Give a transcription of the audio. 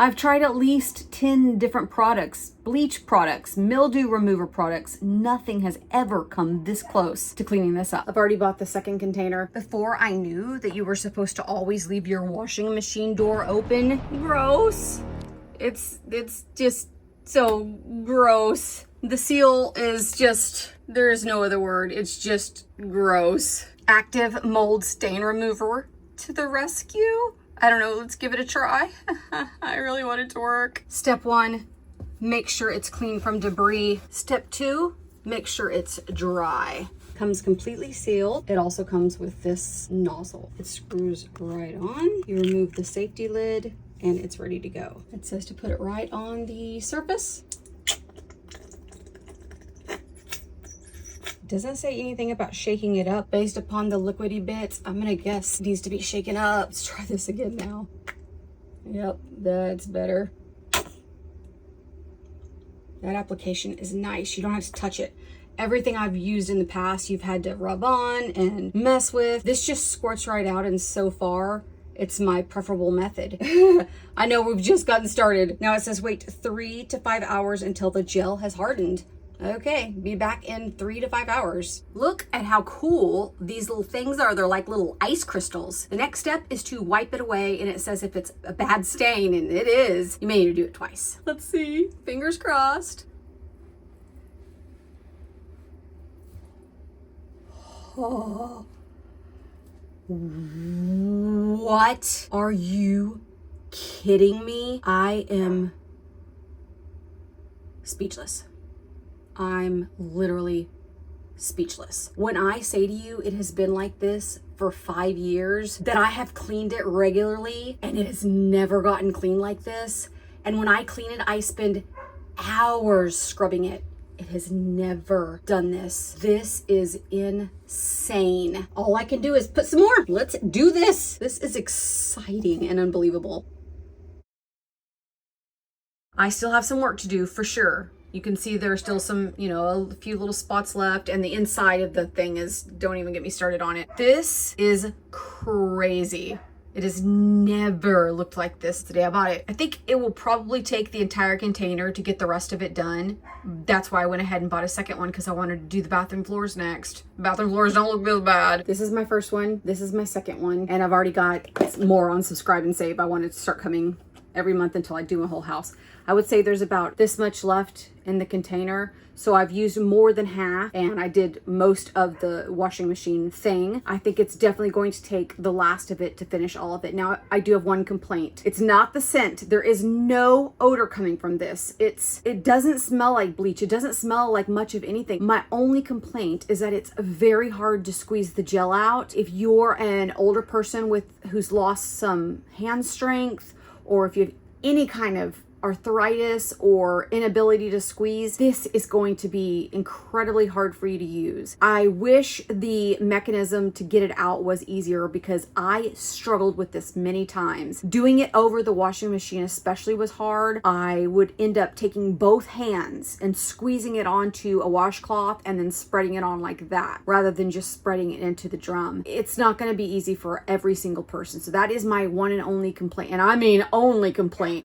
I've tried at least 10 different products, bleach products, mildew remover products. Nothing has ever come this close to cleaning this up. I've already bought the second container. Before I knew that you were supposed to always leave your washing machine door open. Gross. It's just so gross. The seal is just, there is no other word. It's just gross. Active mold stain remover to the rescue. I don't know, let's give it a try. I really want it to work. Step 1, make sure it's clean from debris. Step 2, make sure it's dry. Comes completely sealed. It also comes with this nozzle. It screws right on. You remove the safety lid and it's ready to go. It says to put it right on the surface. Doesn't say anything about shaking it up. Based upon the liquidy bits, I'm gonna guess it needs to be shaken up. Let's try this again now. Yep, that's better. That application is nice. You don't have to touch it. Everything I've used in the past, you've had to rub on and mess with. This just squirts right out, and so far, it's my preferable method. I know we've just gotten started. Now it says wait 3 to 5 hours until the gel has hardened. Okay, be back in 3 to 5 hours. Look at how cool these little things are. They're like little ice crystals. The next step is to wipe it away, and it says if it's a bad stain, and it is, you may need to do it twice. Let's see, fingers crossed. Oh. What? Are you kidding me? I am speechless. I'm literally speechless. When I say to you, it has been like this for 5 years, that I have cleaned it regularly and it has never gotten clean like this. And when I clean it, I spend hours scrubbing it. It has never done this. This is insane. All I can do is put some more. Let's do this. This is exciting and unbelievable. I still have some work to do for sure. You can see there's still some, a few little spots left, and the inside of the thing is, don't even get me started on it. This is crazy. It has never looked like this the day I bought it. I think it will probably take the entire container to get the rest of it done. That's why I went ahead and bought a second one, because I wanted to do the bathroom floors next. Bathroom floors don't look real bad. This is my first one. This is my second one. And I've already got more on subscribe and save. I wanted to start coming every month until I do my whole house. I would say there's about this much left in the container. So I've used more than half, and I did most of the washing machine thing. I think it's definitely going to take the last of it to finish all of it. Now, I do have one complaint. It's not the scent. There is no odor coming from this. It doesn't smell like bleach. It doesn't smell like much of anything. My only complaint is that it's very hard to squeeze the gel out. If you're an older person who's lost some hand strength, or if you have any kind of arthritis or inability to squeeze, this is going to be incredibly hard for you to use. I wish the mechanism to get it out was easier, because I struggled with this many times. Doing it over the washing machine especially was hard. I would end up taking both hands and squeezing it onto a washcloth and then spreading it on like that, rather than just spreading it into the drum. It's not going to be easy for every single person. So that is my one and only complaint. And I mean only complaint.